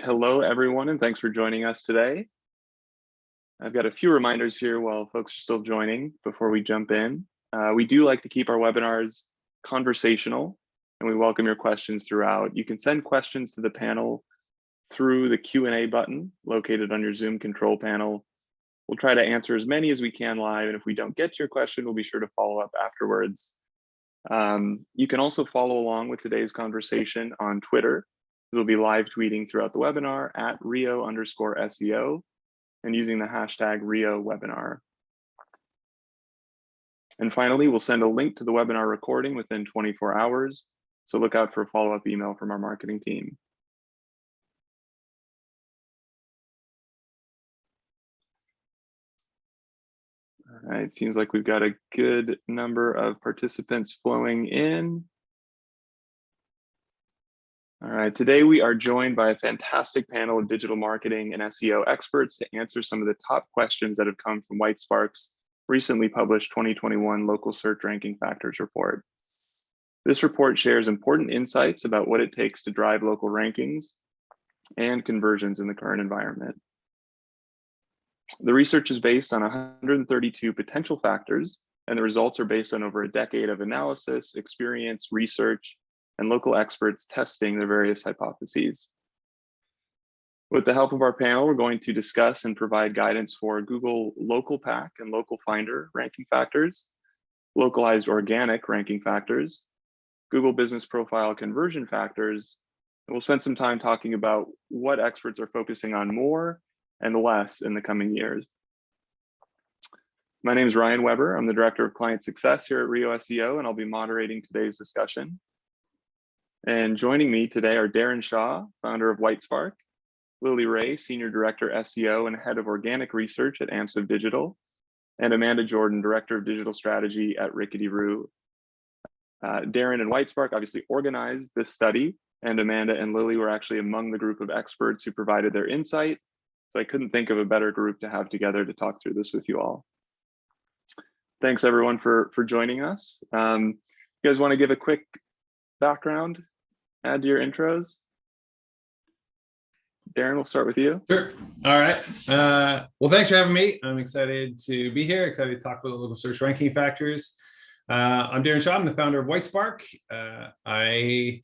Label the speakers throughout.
Speaker 1: Hello, everyone, and thanks for joining us today. I've got a few reminders here while folks are still joining before we jump in. We do like to keep our webinars conversational, and we welcome your questions throughout. You can send questions to the panel through the Q&A button located on your Zoom control panel. We'll try to answer as many as we can live, and if we don't get to your question, we'll be sure to follow up afterwards. You can also follow along with today's conversation on Twitter. We'll be live tweeting throughout the webinar at Rio_SEO and using the hashtag RioWebinar. And finally, we'll send a link to the webinar recording within 24 hours. So look out for a follow-up email from our marketing team. All right, it seems like we've got a good number of participants flowing in. All right, today we are joined by a fantastic panel of digital marketing and SEO experts to answer some of the top questions that have come from Whitespark's recently published 2021 Local Search Ranking Factors report. This report shares important insights about what it takes to drive local rankings and conversions in the current environment. The research is based on 132 potential factors, and the results are based on over a decade of analysis, experience, research, and local experts testing their various hypotheses. With the help of our panel, we're going to discuss and provide guidance for Google Local Pack and Local Finder ranking factors, localized organic ranking factors, Google Business Profile conversion factors, and we'll spend some time talking about what experts are focusing on more and less in the coming years. My name is Ryan Weber. I'm the Director of Client Success here at Rio SEO, and I'll be moderating today's discussion. And joining me today are Darren Shaw, founder of Whitespark, Lily Ray, Senior Director SEO and Head of Organic Research at Amsov Digital, and Amanda Jordan, Director of Digital Strategy at Rickety Roo. Darren and Whitespark obviously organized this study, and Amanda and Lily were actually among the group of experts who provided their insight. So I couldn't think of a better group to have together to talk through this with you all. Thanks everyone for joining us. You guys want to give a quick background, add to your intros? Darren, we'll start with you.
Speaker 2: Sure. All right. Well, thanks for having me. I'm excited to be here, excited to talk about the local search ranking factors. I'm Darren Shaw. I'm the founder of Whitespark. I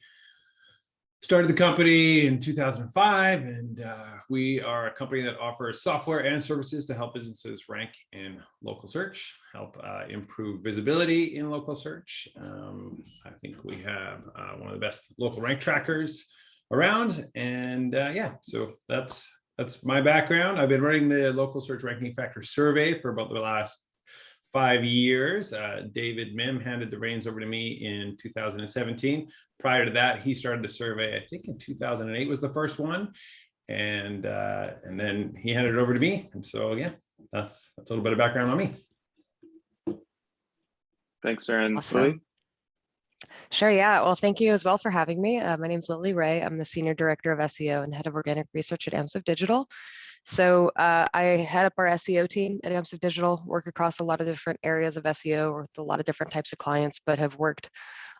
Speaker 2: started the company in 2005, and we are a company that offers software and services to help businesses rank in local search, help improve visibility in local search. I think we have one of the best local rank trackers around, and yeah, so that's my background. I've been running the local search ranking factor survey for about the last 5 years. David Mim handed the reins over to me in 2017. Prior to that, he started the survey, I think in 2008 was the first one. And then he handed it over to me. And so, yeah, that's a little bit of background on me.
Speaker 1: Thanks, Darren.
Speaker 3: Awesome.
Speaker 1: Lily?
Speaker 3: Sure, yeah. Well, thank you as well for having me. My name is Lily Ray. I'm the Senior Director of SEO and Head of Organic Research at Amsov Digital. So I head up our SEO team at Amsov Digital, work across a lot of different areas of SEO with a lot of different types of clients, but have worked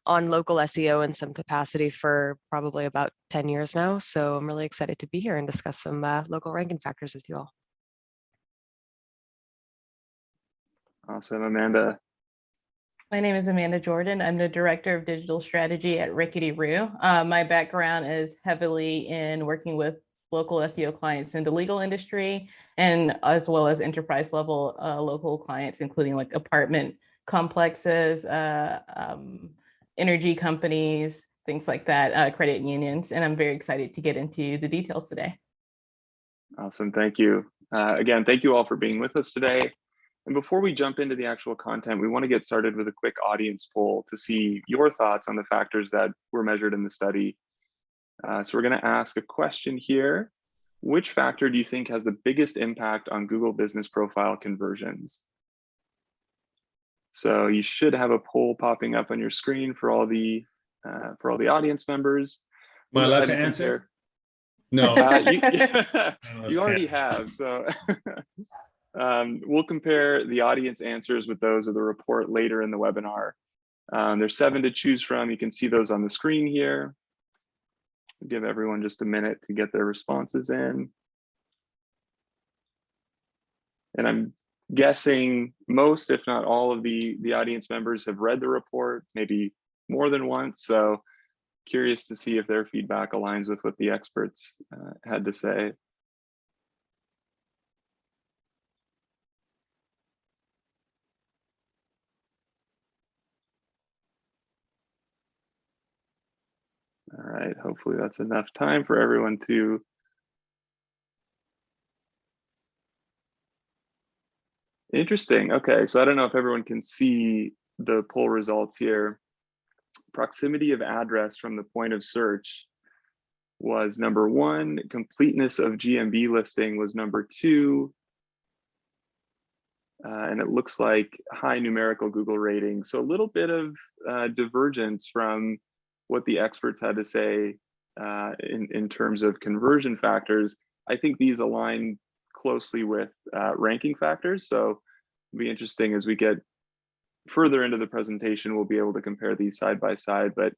Speaker 3: on local SEO in some capacity for probably about 10 years now. So I'm really excited to be here and discuss some local ranking factors with you all.
Speaker 1: Awesome. Amanda?
Speaker 4: My name is Amanda Jordan. I'm the Director of Digital Strategy at Rickety Roo. My background is heavily in working with local SEO clients in the legal industry, and as well as enterprise level local clients, including like apartment complexes, energy companies, things like that, credit unions. And I'm very excited to get into the details today.
Speaker 1: Awesome, thank you. Again, thank you all for being with us today. And before we jump into the actual content, we want to get started with a quick audience poll to see your thoughts on the factors that were measured in the study. So we're going to ask a question here. Which factor do you think has the biggest impact on Google Business Profile conversions? So you should have a poll popping up on your screen for all the audience members.
Speaker 2: Am I allowed to answer? No.
Speaker 1: You already have. So we'll compare the audience answers with those of the report later in the webinar. There's 7 to choose from. You can see those on the screen here. Give everyone just a minute to get their responses in. And I'm guessing most, if not all, of the audience members have read the report, maybe more than once. So curious to see if their feedback aligns with what the experts had to say. All right, hopefully that's enough time for everyone to. Interesting. Okay, so I don't know if everyone can see the poll results here. Proximity of address from the point of search was number 1. Completeness of GMB listing was number 2. And it looks like high numerical Google rating. So a little bit of divergence from what the experts had to say in terms of conversion factors. I think these align closely with ranking factors. So it'll be interesting as we get further into the presentation, we'll be able to compare these side by side. But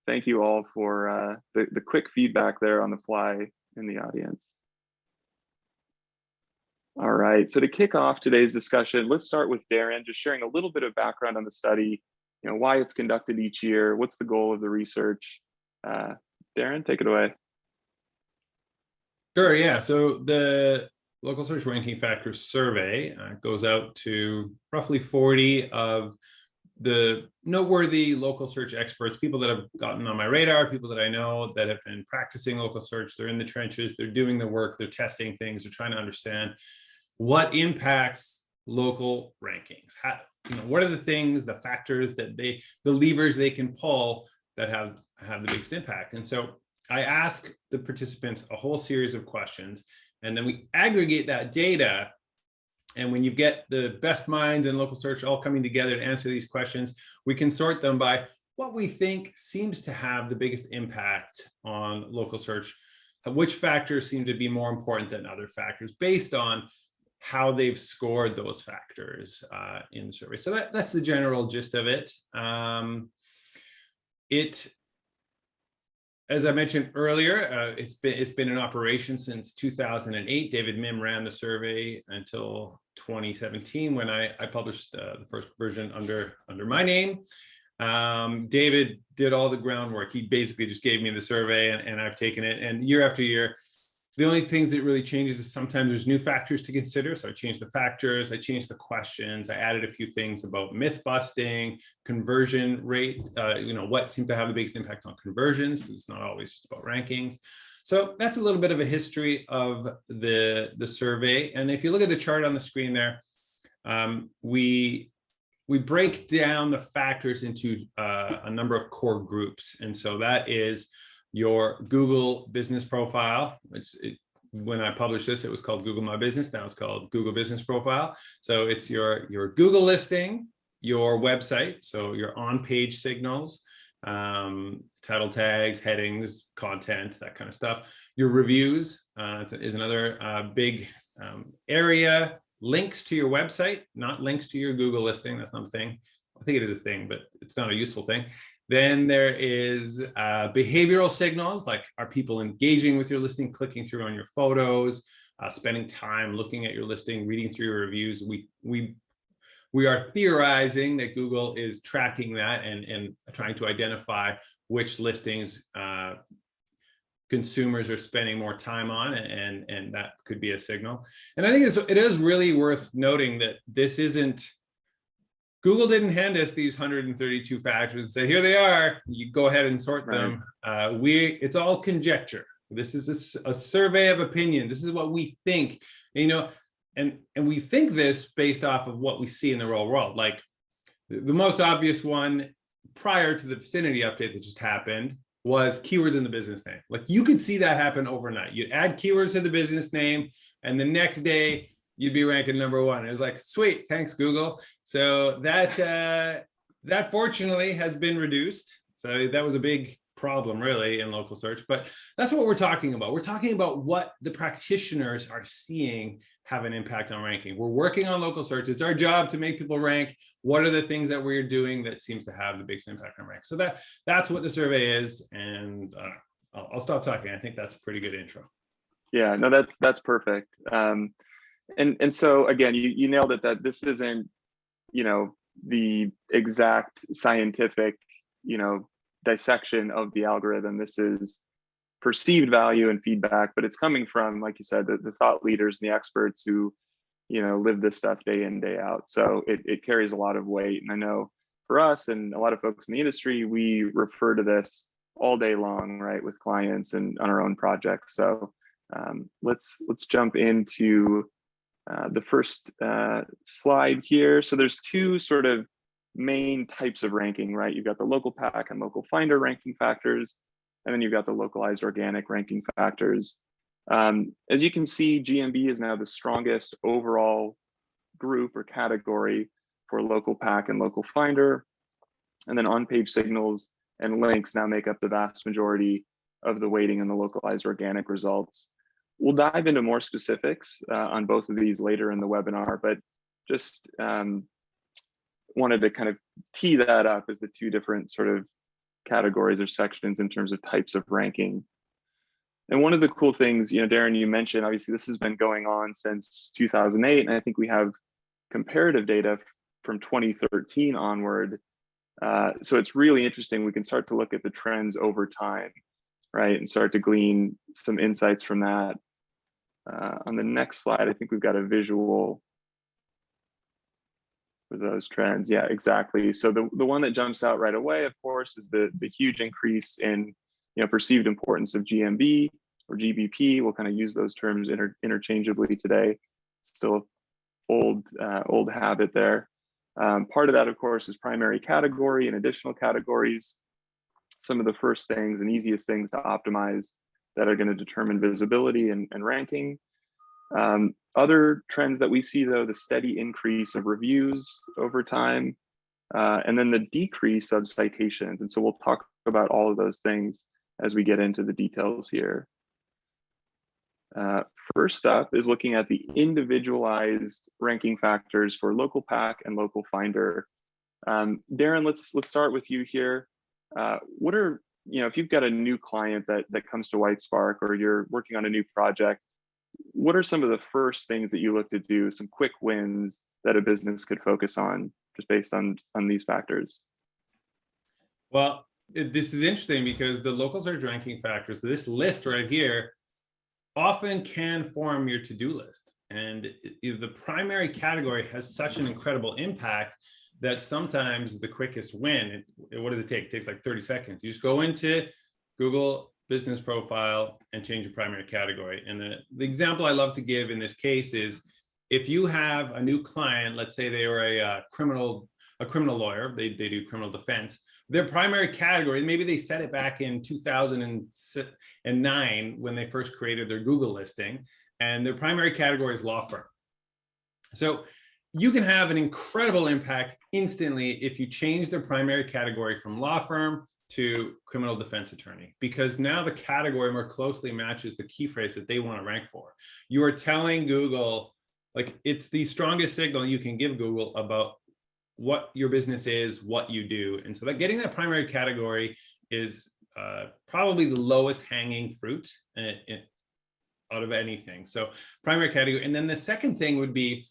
Speaker 1: thank you all for the quick feedback there on the fly in the audience. All right, so to kick off today's discussion, let's start with Darren, just sharing a little bit of background on the study, why it's conducted each year, what's the goal of the research. Darren, take it away.
Speaker 2: Sure, yeah, so the Local Search Ranking Factors survey goes out to roughly 40 of the noteworthy local search experts, people that have gotten on my radar, people that I know that have been practicing local search. They're in the trenches, they're doing the work, they're testing things, they're trying to understand what impacts local rankings. How, what are the things, the factors that the levers they can pull that have the biggest impact. And so I ask the participants a whole series of questions, and then we aggregate that data. And when you get the best minds in local search all coming together to answer these questions, we can sort them by what we think seems to have the biggest impact on local search, which factors seem to be more important than other factors based on how they've scored those factors in the survey. So that's the general gist of it. As I mentioned earlier, it's been in operation since 2008. David Mim ran the survey until 2017 when I published the first version under my name. David did all the groundwork. He basically just gave me the survey and I've taken it, and year after year, the only things that really changes is sometimes there's new factors to consider. So I changed the factors, I changed the questions, I added a few things about myth busting, conversion rate, what seemed to have the biggest impact on conversions, because it's not always just about rankings. So that's a little bit of a history of the survey. And if you look at the chart on the screen there, we break down the factors into a number of core groups. And so that is your Google business profile, which when I published this, it was called Google My Business. Now it's called Google Business Profile. So it's your Google listing, your website, so your on-page signals, title tags, headings, content, that kind of stuff. Your reviews is another big area. Links to your website, not links to your Google listing. That's not a thing. I think it is a thing, but it's not a useful thing. Then there is behavioral signals, like are people engaging with your listing, clicking through on your photos, spending time looking at your listing, reading through your reviews. We are theorizing that Google is tracking that and trying to identify which listings consumers are spending more time on, and that could be a signal. And I think it is really worth noting that this isn't, Google didn't hand us these 132 factors and say, here they are, you go ahead and sort them. It's all conjecture. This is a survey of opinions. This is what we think, and we think this based off of what we see in the real world. Like the most obvious one prior to the vicinity update that just happened was keywords in the business name. Like you could see that happen overnight. You'd add keywords to the business name, and the next day you'd be ranking #1. It was like, sweet, thanks Google. So that fortunately has been reduced. So that was a big problem really in local search, but that's what we're talking about. We're talking about what the practitioners are seeing have an impact on ranking. We're working on local search. It's our job to make people rank. What are the things that we're doing that seems to have the biggest impact on rank? So that's what the survey is. And I'll stop talking. I think that's a pretty good intro.
Speaker 1: Yeah, no, that's perfect. And so again, you nailed it, that this isn't, you know, the exact scientific, you know, dissection of the algorithm. This is perceived value and feedback, but it's coming from, like you said, the thought leaders and the experts who, you know, live this stuff day in, day out. So it carries a lot of weight. And I know for us and a lot of folks in the industry, we refer to this all day long, right, with clients and on our own projects. So let's jump into the first slide here. So there's two sort of main types of ranking, right? You've got the local pack and local finder ranking factors, and then you've got the localized organic ranking factors. As you can see, GMB is now the strongest overall group or category for local pack and local finder. And then on-page signals and links now make up the vast majority of the weighting in the localized organic results. We'll dive into more specifics on both of these later in the webinar, but just wanted to kind of tee that up as the two different sort of categories or sections in terms of types of ranking. And one of the cool things, you know, Darren, you mentioned, obviously this has been going on since 2008, and I think we have comparative data from 2013 onward. So it's really interesting. We can start to look at the trends over time, right, and start to glean some insights from that. On the next slide, I think we've got a visual for those trends. Yeah, exactly. So the one that jumps out right away, of course, is the huge increase in, you know, perceived importance of GMB or GBP. We'll kind of use those terms interchangeably today. Still old habit there. Part of that, of course, is primary category and additional categories. Some of the first things and easiest things to optimize that are going to determine visibility and ranking. Other trends that we see, though, the steady increase of reviews over time, and then the decrease of citations. And so we'll talk about all of those things as we get into the details here. First up is looking at the individualized ranking factors for local pack and local finder. Darren, let's start with you here. What are, you know, if you've got a new client that comes to Whitespark, or you're working on a new project, what are some of the first things that you look to do, some quick wins that a business could focus on just based on these factors?
Speaker 2: Well, this is interesting because the local search ranking factors, this list right here, often can form your to-do list. And the primary category has such an incredible impact that sometimes the quickest win, what does it take? It takes like 30 seconds. You just go into Google Business Profile and change your primary category. And the example I love to give in this case is, if you have a new client, let's say they were a criminal lawyer, they do criminal defense, their primary category, maybe they set it back in 2009 when they first created their Google listing, and their primary category is law firm. So you can have an incredible impact instantly if you change their primary category from law firm to criminal defense attorney, because now the category more closely matches the key phrase that they want to rank for. You are telling Google, like, it's the strongest signal you can give Google about what your business is, what you do. And so that getting that primary category is probably the lowest hanging fruit out of anything. So primary category. And then the second thing would be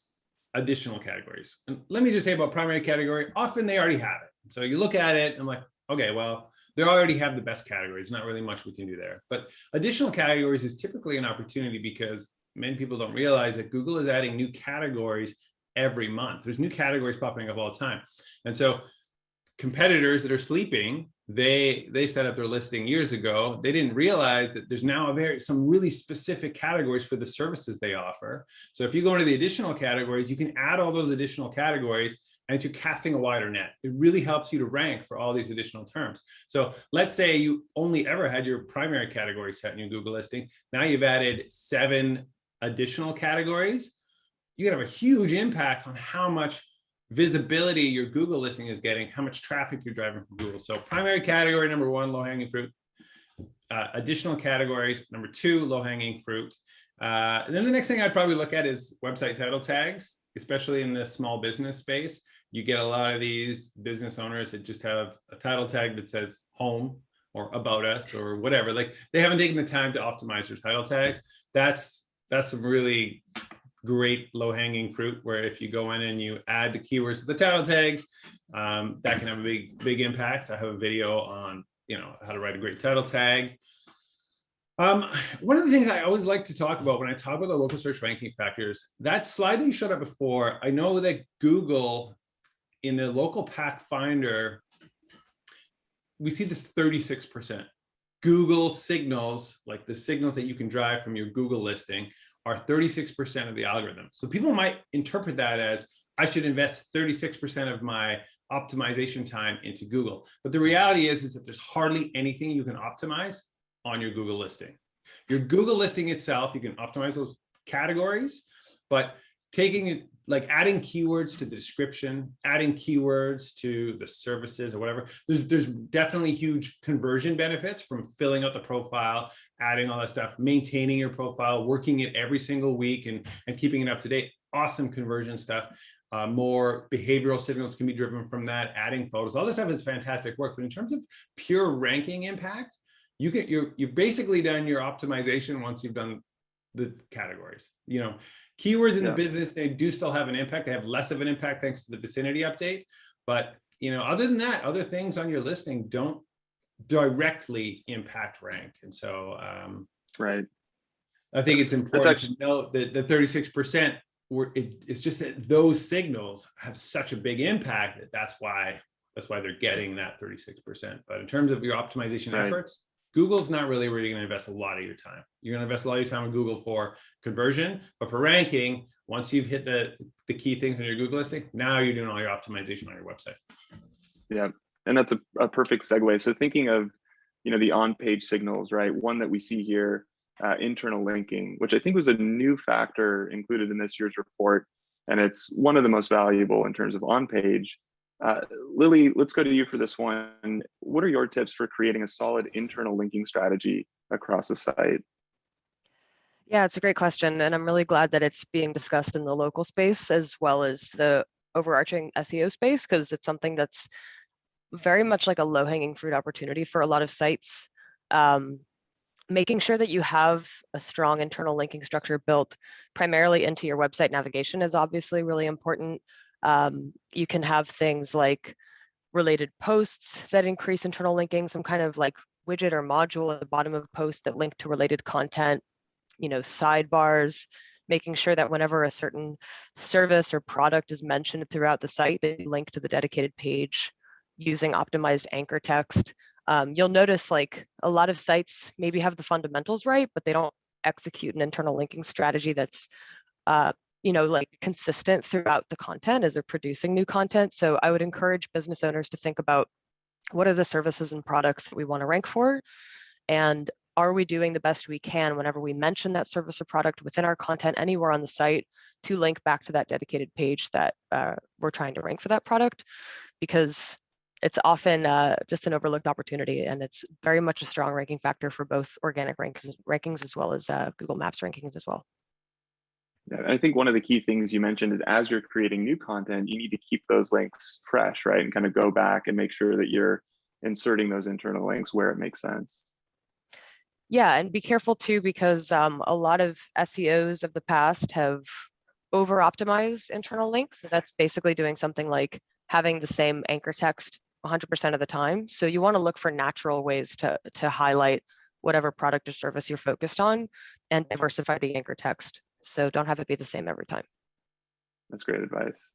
Speaker 2: additional categories. And let me just say about primary category, often they already have it. So you look at it and like, okay, well, they already have the best categories, not really much we can do there. But additional categories is typically an opportunity because many people don't realize that Google is adding new categories every month. There's new categories popping up all the time. And so competitors that are sleeping, they set up their listing years ago. They didn't realize that there's now some really specific categories for the services they offer. So if you go into the additional categories, you can add all those additional categories, and you're casting a wider net. It really helps you to rank for all these additional terms. So let's say you only ever had your primary category set in your Google listing. Now you've added 7 additional categories. You can have a huge impact on how much visibility your Google listing is getting, how much traffic you're driving from Google. So primary category, number 1, low-hanging fruit. Additional categories, number 2, low-hanging fruit. And then the next thing I'd probably look at is website title tags, especially in the small business space. You get a lot of these business owners that just have a title tag that says home or about us or whatever. Like they haven't taken the time to optimize their title tags. That's some really great low-hanging fruit, where if you go in and you add the keywords to the title tags, that can have a big impact. I have a video on how to write a great title tag. One of the things I always like to talk about when I talk about the local search ranking factors, that slide that you showed up before, I know that Google in the local pack finder, we see this 36%. Google signals, like the signals that you can drive from your Google listing, are 36% of the algorithm. So people might interpret that as, I should invest 36% of my optimization time into Google. But the reality is that there's hardly anything you can optimize on your Google listing. Your Google listing itself, you can optimize those categories, but taking it, like adding keywords to the description, adding keywords to the services or whatever, there's definitely huge conversion benefits from filling out the profile, adding all that stuff, maintaining your profile, working it every single week and keeping it up to date. Awesome conversion stuff. More behavioral signals can be driven from that, adding photos, all this stuff is fantastic work. But in terms of pure ranking impact, you've basically done your optimization once you've done the categories. Keywords in the business, they do still have an impact. They have less of an impact thanks to the vicinity update. But other than that, other things on your listing don't directly impact rank. And so
Speaker 1: right.
Speaker 2: I think it's important to note that the 36%, it's just that those signals have such a big impact that's why they're getting that 36%. But in terms of your optimization efforts, Google's not really where you're going to invest a lot of your time. You're going to invest a lot of your time on Google for conversion, but for ranking, once you've hit the key things in your Google listing, now you're doing all your optimization on your website.
Speaker 1: Yeah, and that's a perfect segue. So thinking of, the on-page signals, right? One that we see here, internal linking, which I think was a new factor included in this year's report, and it's one of the most valuable in terms of on-page. Lily, let's go to you for this one. What are your tips for creating a solid internal linking strategy across the site?
Speaker 3: Yeah, it's a great question. And I'm really glad that it's being discussed in the local space as well as the overarching SEO space, because it's something that's very much like a low-hanging fruit opportunity for a lot of sites. Making sure that you have a strong internal linking structure built primarily into your website navigation is obviously really important. You can have things like related posts that increase internal linking, some kind of like widget or module at the bottom of a post that link to related content, sidebars, making sure that whenever a certain service or product is mentioned throughout the site, they link to the dedicated page using optimized anchor text. You'll notice like a lot of sites maybe have the fundamentals right, but they don't execute an internal linking strategy that's like consistent throughout the content as they're producing new content. So I would encourage business owners to think about what are the services and products that we want to rank for, and are we doing the best we can whenever we mention that service or product within our content anywhere on the site to link back to that dedicated page that we're trying to rank for that product, because it's often just an overlooked opportunity, and it's very much a strong ranking factor for both organic rankings as well as Google Maps rankings as well.
Speaker 1: Yeah, I think one of the key things you mentioned is as you're creating new content, you need to keep those links fresh, right? And kind of go back and make sure that you're inserting those internal links where it makes sense.
Speaker 3: Yeah, and be careful too, because a lot of SEOs of the past have over-optimized internal links. So that's basically doing something like having the same anchor text 100% of the time. So you want to look for natural ways to highlight whatever product or service you're focused on and diversify the anchor text. So don't have it be the same every time.
Speaker 1: That's great advice.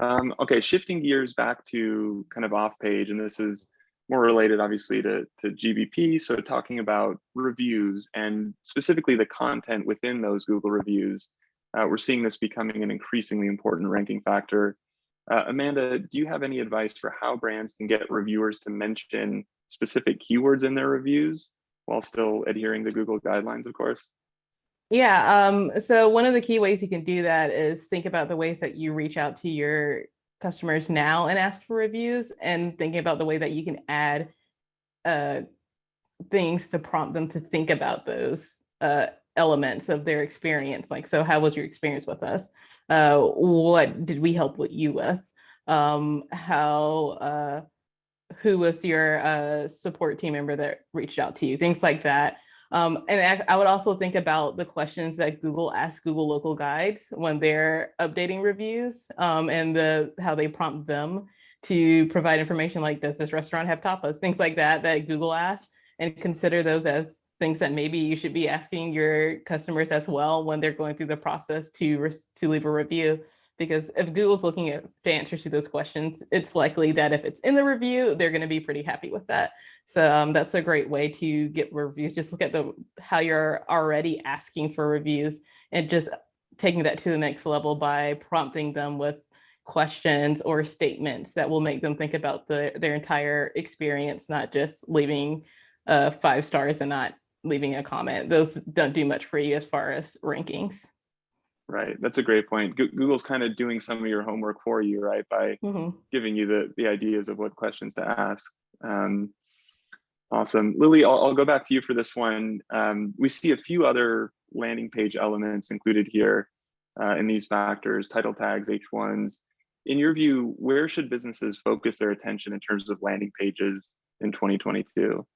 Speaker 1: Okay, shifting gears back to kind of off page, and this is more related obviously to GBP. So talking about reviews and specifically the content within those Google reviews, we're seeing this becoming an increasingly important ranking factor. Amanda, do you have any advice for how brands can get reviewers to mention specific keywords in their reviews while still adhering to Google guidelines, of course?
Speaker 4: Yeah, so one of the key ways you can do that is think about the ways that you reach out to your customers now and ask for reviews, and thinking about the way that you can add things to prompt them to think about those elements of their experience. Like, so how was your experience with us? What did we help with you with? How who was your support team member that reached out to you, things like that. And I would also think about the questions that Google asks Google local guides when they're updating reviews, and how they prompt them to provide information like, does this restaurant have tapas? Things like that Google asks, and consider those as things that maybe you should be asking your customers as well when they're going through the process to leave a review. Because if Google's looking at the answers to those questions, it's likely that if it's in the review, they're going to be pretty happy with that. So that's a great way to get reviews. Just look at how you're already asking for reviews and just taking that to the next level by prompting them with questions or statements that will make them think about their entire experience, not just leaving 5 stars and not leaving a comment. Those don't do much for you as far as rankings.
Speaker 1: Right. That's a great point. Google's kind of doing some of your homework for you, right? By giving you the ideas of what questions to ask. Awesome. Lily, I'll go back to you for this one. We see a few other landing page elements included here in these factors, title tags, H1s. In your view, where should businesses focus their attention in terms of landing pages in 2022?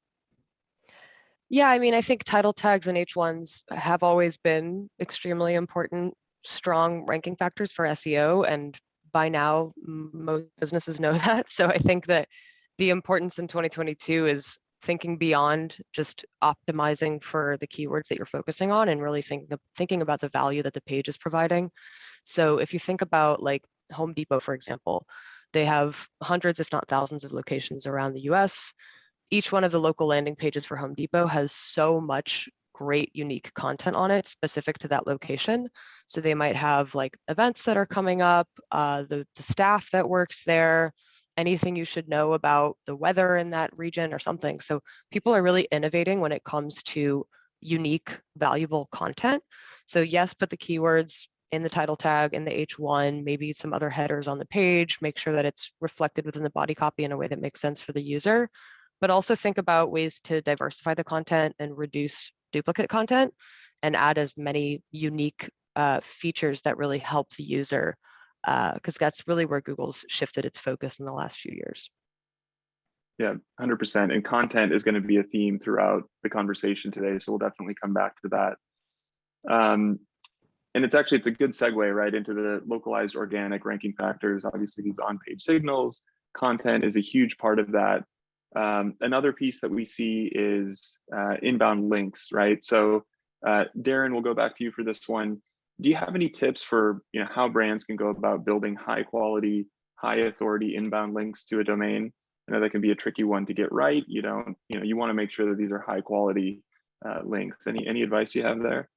Speaker 3: Yeah, I mean, I think title tags and H1s have always been extremely important, strong ranking factors for SEO. And by now, most businesses know that. So I think that the importance in 2022 is thinking beyond just optimizing for the keywords that you're focusing on and really thinking about the value that the page is providing. So if you think about like Home Depot, for example, they have hundreds, if not thousands of locations around the US. Each one of the local landing pages for Home Depot has so much great unique content on it specific to that location. So they might have like events that are coming up, the staff that works there, anything you should know about the weather in that region or something. So people are really innovating when it comes to unique, valuable content. So yes, put the keywords in the title tag, in the H1, maybe some other headers on the page, make sure that it's reflected within the body copy in a way that makes sense for the user. But also think about ways to diversify the content and reduce duplicate content and add as many unique features that really help the user, because that's really where Google's shifted its focus in the last few years.
Speaker 1: Yeah, 100%. And content is going to be a theme throughout the conversation today. So we'll definitely come back to that. And it's a good segue right into the localized organic ranking factors. Obviously, these on-page signals, content is a huge part of that. Another piece that we see is inbound links, right? So Darren, we'll go back to you for this one. Do you have any tips for how brands can go about building high quality, high authority inbound links to a domain? I know that can be a tricky one to get right. You want to make sure that these are high quality links. Any advice you have there?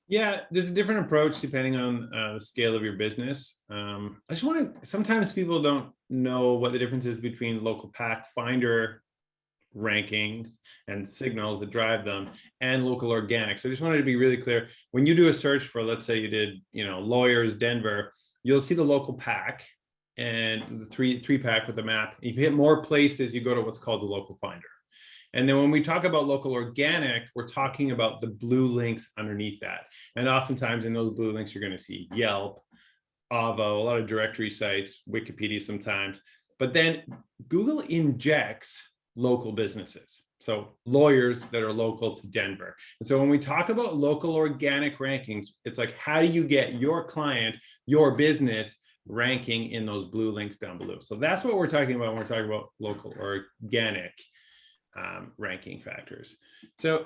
Speaker 2: Yeah, there's a different approach depending on the scale of your business. I just want to, sometimes people don't know what the difference is between local pack finder rankings and signals that drive them and local organic. So I just wanted to be really clear. When you do a search for, let's say you did, lawyers, Denver, you'll see the local pack and the three pack with the map. If you hit more places, you go to what's called the local finder. And then when we talk about local organic, we're talking about the blue links underneath that. And oftentimes in those blue links, you're going to see Yelp, Avvo, a lot of directory sites, Wikipedia sometimes. But then Google injects local businesses. So lawyers that are local to Denver. And so when we talk about local organic rankings, it's like, how do you get your client, your business ranking in those blue links down below? So that's what we're talking about when we're talking about local organic ranking factors. So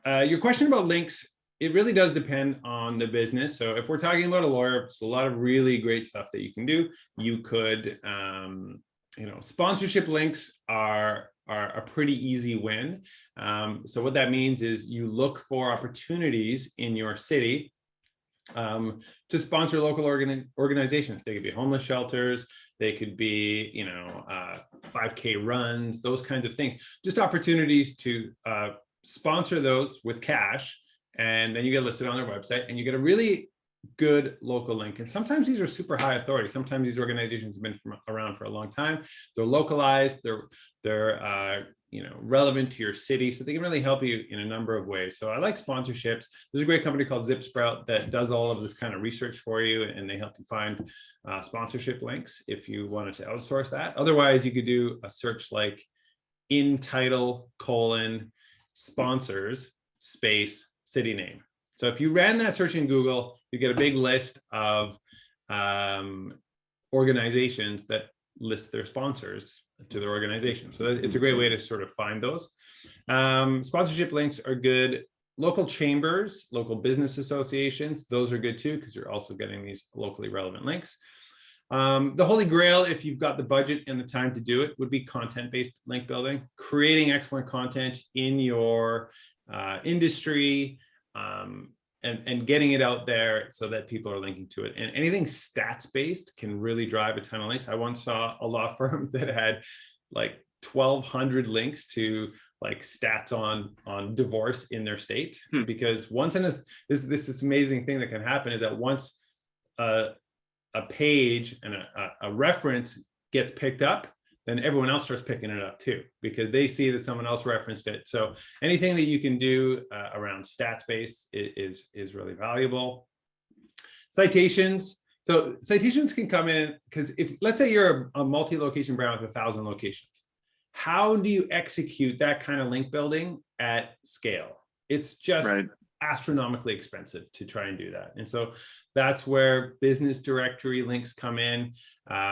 Speaker 2: your question about links, it really does depend on the business. So if we're talking about a lawyer, it's a lot of really great stuff that you can do. You could, sponsorship links are a pretty easy win. So what that means is you look for opportunities in your city to sponsor local organizations. They could be homeless shelters, they could be 5K runs, those kinds of things. Just opportunities to sponsor those with cash, and then you get listed on their website and you get a really good local link. And sometimes these are super high authority. Sometimes these organizations have been around for a long time. They're localized, they're relevant to your city. So they can really help you in a number of ways. So I like sponsorships. There's a great company called ZipSprout that does all of this kind of research for you, and they help you find sponsorship links if you wanted to outsource that. Otherwise, you could do a search like in title : sponsors space city name. So if you ran that search in Google, you get a big list of organizations that list their sponsors to their organization. So it's a great way to sort of find those. Sponsorship links are good. Local chambers, local business associations, those are good too, because you're also getting these locally relevant links. The holy grail, if you've got the budget and the time to do it, would be content-based link building, creating excellent content in your industry, and getting it out there so that people are linking to it. And anything stats-based can really drive a ton of links. I once saw a law firm that had like 1,200 links to like stats on divorce in their state, because once this amazing thing that can happen is that once a page and a reference gets picked up, then everyone else starts picking it up too, because they see that someone else referenced it. So anything that you can do around stats-based is really valuable. Citations. So citations can come in because if, let's say you're a multi-location brand with 1,000 locations, how do you execute that kind of link building at scale? It's just astronomically expensive to try and do that. And so that's where business directory links come in,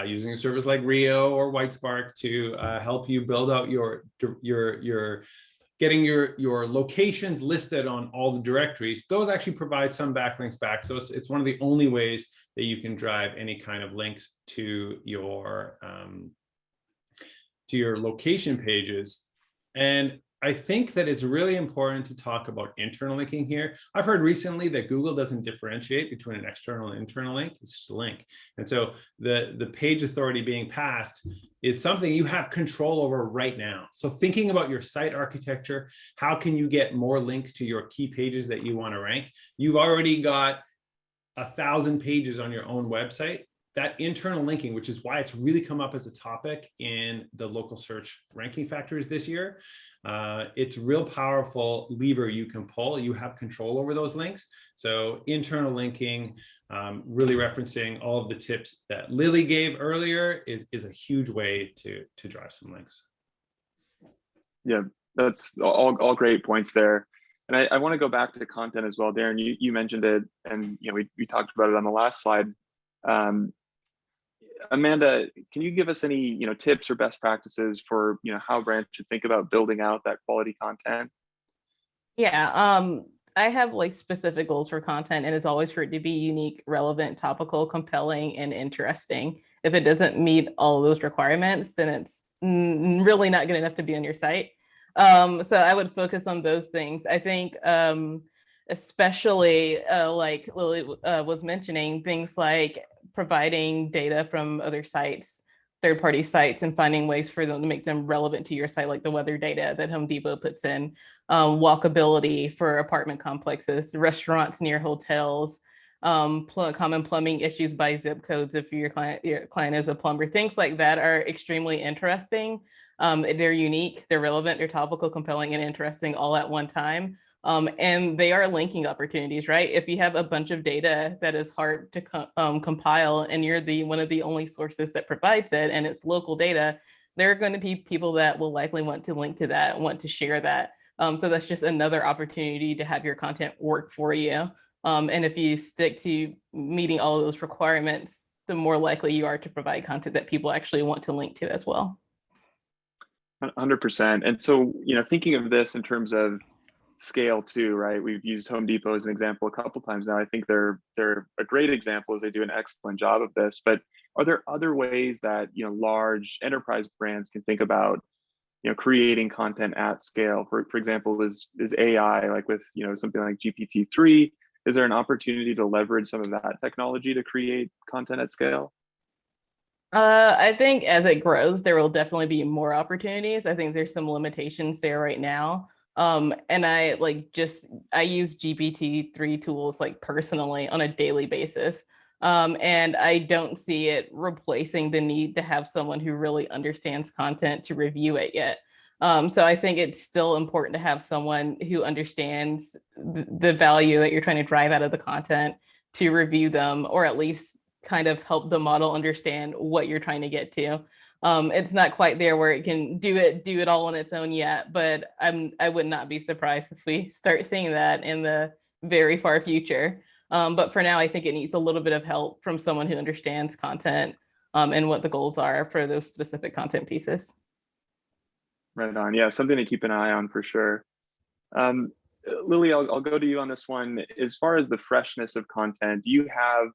Speaker 2: using a service like Rio or Whitespark to help you build out your getting your locations listed on all the directories. Those actually provide some backlinks back. So it's one of the only ways that you can drive any kind of links to your location pages. And I think that it's really important to talk about internal linking here. I've heard recently that Google doesn't differentiate between an external and internal link. It's just a link. And so the page authority being passed is something you have control over right now. So thinking about your site architecture, how can you get more links to your key pages that you want to rank? You've already got 1,000 pages on your own website. That internal linking, which is why it's really come up as a topic in the local search ranking factors this year. It's a real powerful lever you can pull. You have control over those links. So internal linking, really referencing all of the tips that Lily gave earlier is a huge way to drive some links.
Speaker 1: Yeah, that's all great points there. And I want to go back to content as well. Darren, you mentioned it, and we talked about it on the last slide. Amanda, can you give us any tips or best practices for how brands should think about building out that quality content?
Speaker 4: Yeah, I have like specific goals for content, and it's always for it to be unique, relevant, topical, compelling, and interesting. If it doesn't meet all of those requirements, then it's really not good enough to be on your site. So I would focus on those things. I think especially like Lily was mentioning, things like providing data from other sites, third-party sites, and finding ways for them to make them relevant to your site, like the weather data that Home Depot puts in, walkability for apartment complexes, restaurants near hotels, common plumbing issues by zip codes if your client is a plumber. Things like that are extremely interesting. They're unique, they're relevant, they're topical, compelling, and interesting all at one time. And they are linking opportunities, right? If you have a bunch of data that is hard to compile, and you're one of the only sources that provides it, and it's local data, there are going to be people that will likely want to link to that, want to share that. So that's just another opportunity to have your content work for you. And if you stick to meeting all of those requirements, the more likely you are to provide content that people actually want to link to as well.
Speaker 1: 100%. And so, thinking of this in terms of scale too, right? We've used Home Depot as an example a couple times now. I think they're a great example, as they do an excellent job of this. But are there other ways that large enterprise brands can think about creating content at scale? For example, is AI, like with something like GPT-3, is there an opportunity to leverage some of that technology to create content at scale?
Speaker 4: I think as it grows, there will definitely be more opportunities. I think there's some limitations there right now. And I use GPT-3 tools like personally on a daily basis. And I don't see it replacing the need to have someone who really understands content to review it yet. So I think it's still important to have someone who understands the value that you're trying to drive out of the content to review them, or at least kind of help the model understand what you're trying to get to. It's not quite there where it can do it all on its own yet, but I would not be surprised if we start seeing that in the very far future. But for now, I think it needs a little bit of help from someone who understands content and what the goals are for those specific content pieces.
Speaker 1: Right on. Yeah, something to keep an eye on for sure. Lily, I'll go to you on this one. As far as the freshness of content, do you have,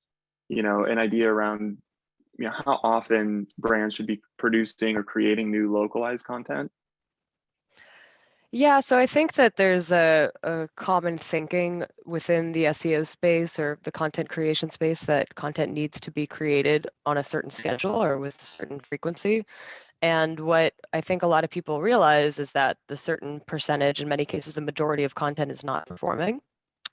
Speaker 1: an idea around, how often brands should be producing or creating new localized content?
Speaker 3: Yeah, so I think that there's a common thinking within the SEO space or the content creation space that content needs to be created on a certain schedule or with a certain frequency. And what I think a lot of people realize is that the certain percentage, in many cases, the majority of content is not performing.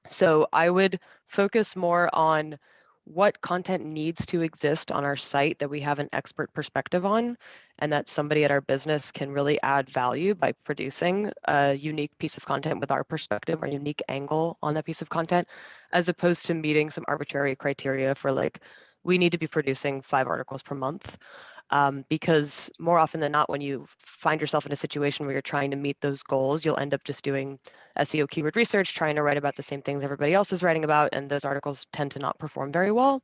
Speaker 3: So I would focus more on what content needs to exist on our site that we have an expert perspective on, and that somebody at our business can really add value by producing a unique piece of content with our perspective or unique angle on that piece of content, as opposed to meeting some arbitrary criteria for like, we need to be producing 5 articles per month. Because more often than not, when you find yourself in a situation where you're trying to meet those goals, you'll end up just doing SEO keyword research, trying to write about the same things everybody else is writing about, and those articles tend to not perform very well.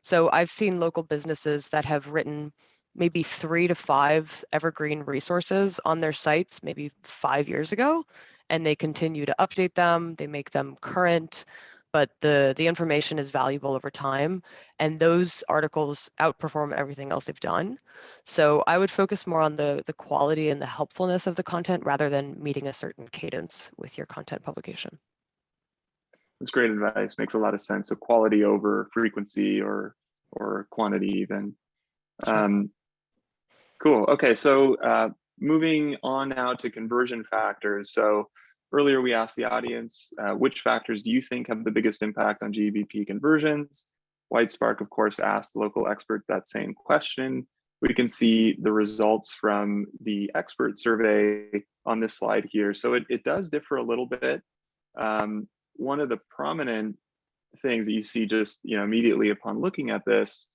Speaker 3: So I've seen local businesses that have written maybe 3 to 5 evergreen resources on their sites maybe 5 years ago, and they continue to update them, they make them current, but the information is valuable over time, and those articles outperform everything else they've done. So I would focus more on the quality and the helpfulness of the content rather than meeting a certain cadence with your content publication.
Speaker 1: That's great advice. Makes a lot of sense. So quality over frequency or quantity even. Cool. Okay, so moving on now to conversion factors. So earlier we asked the audience, which factors do you think have the biggest impact on GBP conversions? Whitespark, of course, asked local experts that same question. We can see the results from the expert survey on this slide here. So it does differ a little bit. One of the prominent things that you see just immediately upon looking at this,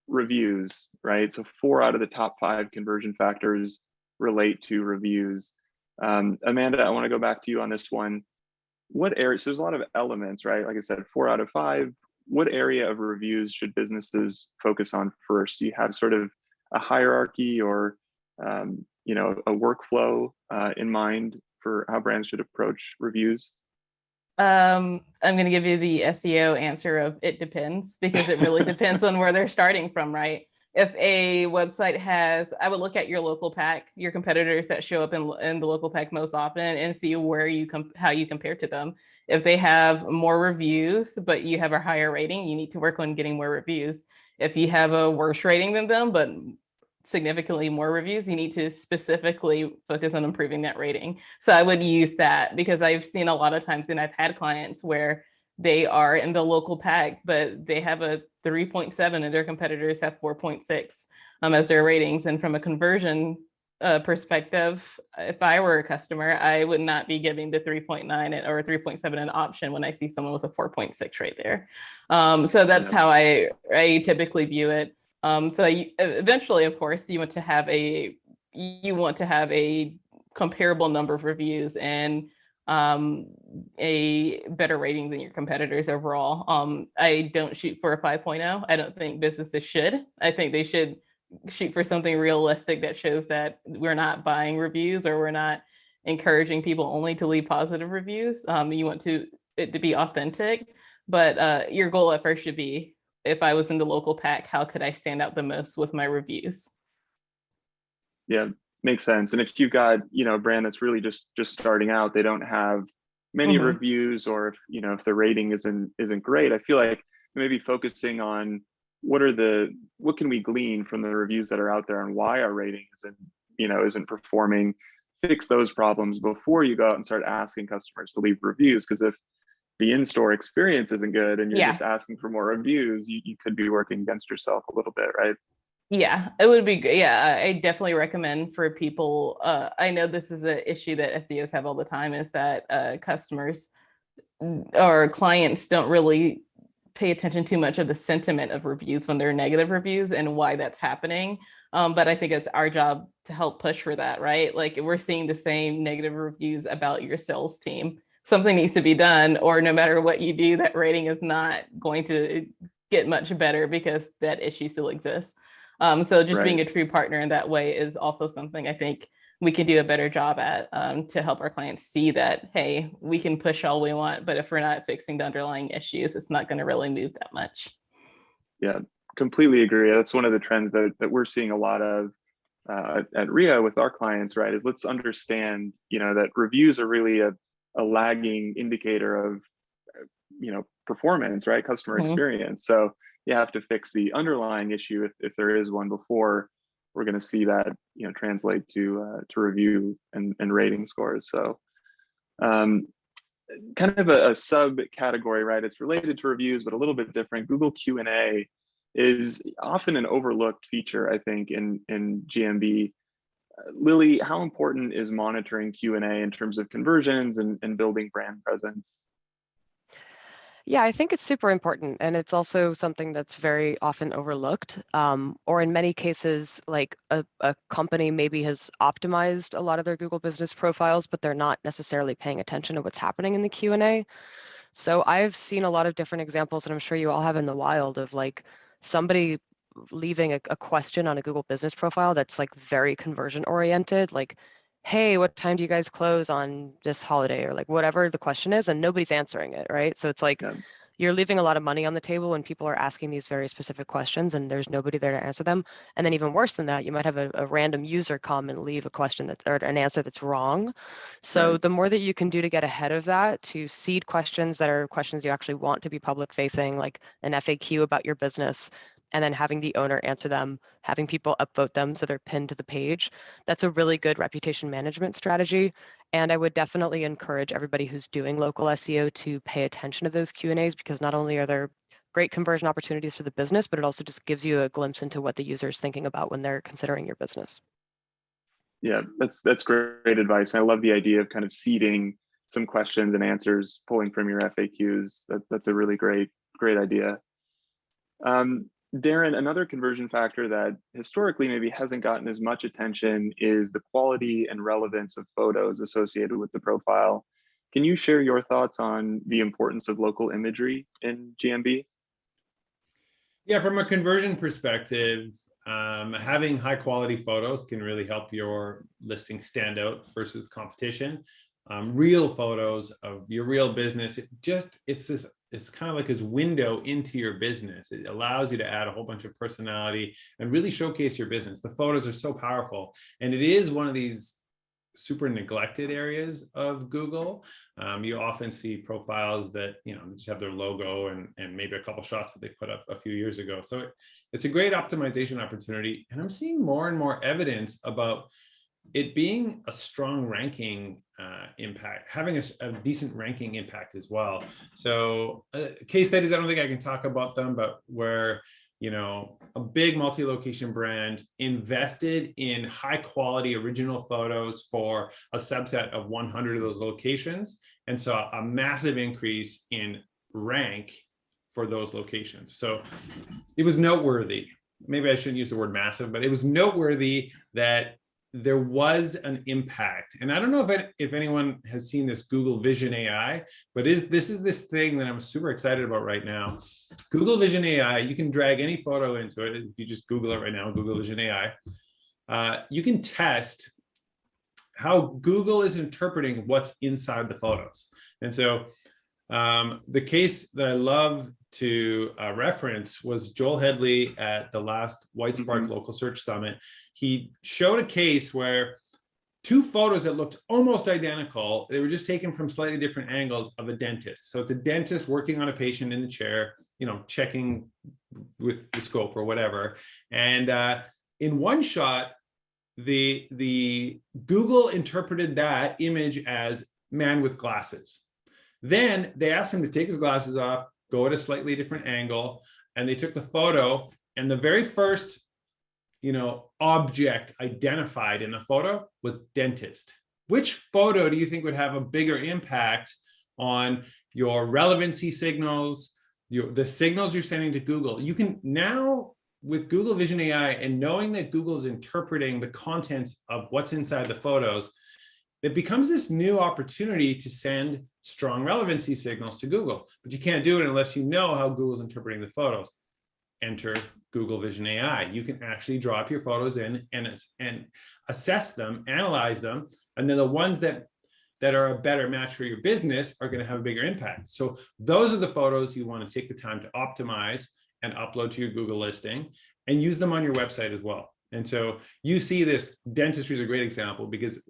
Speaker 1: reviews, right? So 4 out of the top 5 conversion factors relate to reviews. Amanda, I want to go back to you on this one. What area? So there's a lot of elements, right? Like I said, 4 out of 5. What area of reviews should businesses focus on first? Do you have sort of a hierarchy or a workflow in mind for how brands should approach reviews?
Speaker 4: I'm going to give you the SEO answer of it depends, because it really depends on where they're starting from, right? If a website has, I would look at your local pack, your competitors that show up in the local pack most often, and see where how you compare to them. If they have more reviews, but you have a higher rating, you need to work on getting more reviews. If you have a worse rating than them, but significantly more reviews, you need to specifically focus on improving that rating. So I would use that, because I've seen a lot of times, and I've had clients where they are in the local pack, but they have a 3.7 and their competitors have 4.6 as their ratings. And from a conversion perspective, if I were a customer, I would not be giving the 3.9 or 3.7 an option when I see someone with a 4.6 right there. So that's how I typically view it. So eventually, of course, you want to have a comparable number of reviews and a better rating than your competitors overall. I don't shoot for a 5.0. I don't think businesses should. I think they should shoot for something realistic that shows that we're not buying reviews, or we're not encouraging people only to leave positive reviews. You want it to be authentic, but your goal at first should be, if I was in the local pack, how could I stand out the most with my reviews?
Speaker 1: Yeah, makes sense. And if you've got, a brand that's really just starting out, they don't have many reviews, or if the rating isn't great, I feel like maybe focusing on what can we glean from the reviews that are out there and why our rating isn't performing, fix those problems before you go out and start asking customers to leave reviews. Because if the in-store experience isn't good and you're just asking for more reviews, you could be working against yourself a little bit, right?
Speaker 4: Yeah, it would be good. Yeah, I definitely recommend for people. I know this is an issue that SEOs have all the time, is that customers or clients don't really pay attention too much of the sentiment of reviews when they're negative reviews and why that's happening. But I think it's our job to help push for that, right? Like, we're seeing the same negative reviews about your sales team. Something needs to be done, or no matter what you do, that rating is not going to get much better because that issue still exists. So just
Speaker 1: Right.
Speaker 4: being a true partner in that way is also something I think we can do a better job at, to help our clients see that, hey, we can push all we want, but if we're not fixing the underlying issues, it's not going to really move that much.
Speaker 1: Yeah, completely agree. That's one of the trends that we're seeing a lot of at RIA with our clients, right? Is let's understand, that reviews are really a lagging indicator of, performance, right? Customer
Speaker 4: Mhm.
Speaker 1: experience. So you have to fix the underlying issue if there is one before we're going to see that, translate to review and rating scores. So um, kind of a subcategory, right? It's related to reviews, but a little bit different. Google Q&A is often an overlooked feature, I think, in GMB. Lily, how important is monitoring Q&A in terms of conversions and building brand presence?
Speaker 3: Yeah, I think it's super important. And it's also something that's very often overlooked. Or in many cases, like a company maybe has optimized a lot of their Google business profiles, but they're not necessarily paying attention to what's happening in the Q&A. So I've seen a lot of different examples, and I'm sure you all have in the wild, of like somebody leaving a question on a Google business profile that's like very conversion oriented, like, hey, what time do you guys close on this holiday, or like whatever the question is, and nobody's answering it, right? So it's like
Speaker 1: Yeah,
Speaker 3: you're leaving a lot of money on the table when people are asking these very specific questions and there's nobody there to answer them. And then even worse than that, you might have a random user come and leave a question that's, or an answer that's wrong. So
Speaker 1: right,
Speaker 3: the more that you can do to get ahead of that, to seed questions that are questions you actually want to be public facing, like an FAQ about your business, and then having the owner answer them, having people upvote them so they're pinned to the page, that's a really good reputation management strategy. And I would definitely encourage everybody who's doing local SEO to pay attention to those Q&As, because not only are there great conversion opportunities for the business, but it also just gives you a glimpse into what the user is thinking about when they're considering your business.
Speaker 1: yeah, that's great advice. I love the idea of kind of seeding some questions and answers, pulling from your FAQs. That's a really great idea. Darren, another conversion factor that historically maybe hasn't gotten as much attention is the quality and relevance of photos associated with the profile. Can you share your thoughts on the importance of local imagery in GMB?
Speaker 2: Yeah, from a conversion perspective, having high quality photos can really help your listing stand out versus competition. Real photos of your real business, it's kind of like this window into your business. It allows you to add a whole bunch of personality and really showcase your business. The photos are so powerful, and it is one of these super neglected areas of Google. You often see profiles that just have their logo and maybe a couple shots that they put up a few years ago. So it's a great optimization opportunity, and I'm seeing more and more evidence about it being a strong ranking impact, having a decent ranking impact as well. So case studies, I don't think I can talk about them, but where a big multi-location brand invested in high quality original photos for a subset of 100 of those locations, and saw a massive increase in rank for those locations. So it was noteworthy. Maybe I shouldn't use the word massive, but it was noteworthy that there was an impact. And I don't know if anyone has seen this Google Vision AI, but this is this thing that I'm super excited about right now. Google Vision AI, you can drag any photo into it. If you just Google it right now, Google Vision AI, you can test how Google is interpreting what's inside the photos. And so the case that I love to reference was Joel Headley at the last Whitespark Local Search Summit. He showed a case where two photos that looked almost identical, they were just taken from slightly different angles, of a dentist. So it's a dentist working on a patient in the chair, checking with the scope or whatever. And in one shot, the Google interpreted that image as man with glasses. Then they asked him to take his glasses off, go at a slightly different angle, and they took the photo, and the very first object identified in the photo was dentist. Which photo do you think would have a bigger impact on your relevancy signals, the signals you're sending to Google? You can now, with Google Vision AI and knowing that Google's interpreting the contents of what's inside the photos, it becomes this new opportunity to send strong relevancy signals to Google. But you can't do it unless you know how Google's interpreting the photos. Enter Google Vision AI. You can actually drop your photos in and assess them, analyze them, and then the ones that are a better match for your business are going to have a bigger impact. So those are the photos you want to take the time to optimize and upload to your Google listing and use them on your website as well. And so you see this, dentistry is a great example, because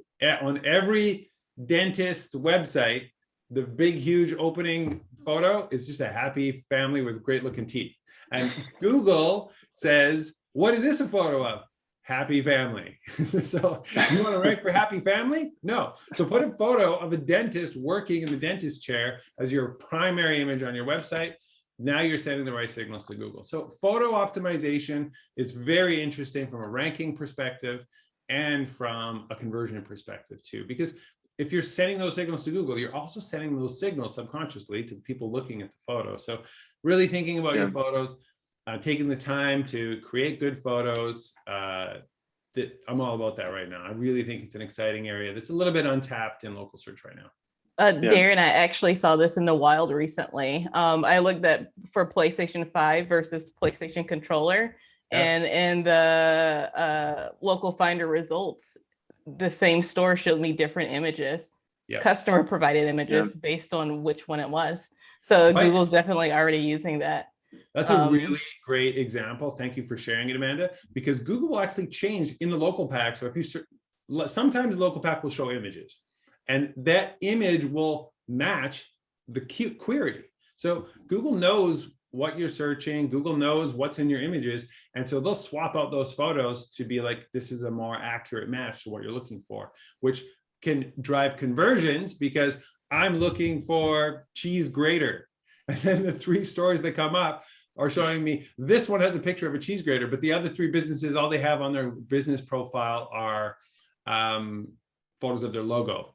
Speaker 2: on every dentist website, the big, huge opening photo is just a happy family with great looking teeth. And Google says, what is this a photo of? Happy family. So you want to rank for happy family? No. So put a photo of a dentist working in the dentist chair as your primary image on your website. Now you're sending the right signals to Google. So photo optimization is very interesting from a ranking perspective and from a conversion perspective too, because if you're sending those signals to Google, you're also sending those signals subconsciously to the people looking at the photo. So really thinking about your photos, taking the time to create good photos. I'm all about that right now. I really think it's an exciting area that's a little bit untapped in local search right now.
Speaker 4: Darren, I actually saw this in the wild recently. I looked at for PlayStation 5 versus PlayStation controller, and in the local finder results, the same store showed me different images, customer provided images based on which one it was. So Google's definitely already using that.
Speaker 2: That's a really great example. Thank you for sharing it, Amanda, because Google will actually change in the local pack. So if you sometimes local pack will show images, and that image will match the query. So Google knows what you're searching. Google knows what's in your images. And so they'll swap out those photos to be like, this is a more accurate match to what you're looking for, which can drive conversions because I'm looking for cheese grater. And then the 3 stores that come up are showing me this one has a picture of a cheese grater, but the other 3 businesses, all they have on their business profile are photos of their logo.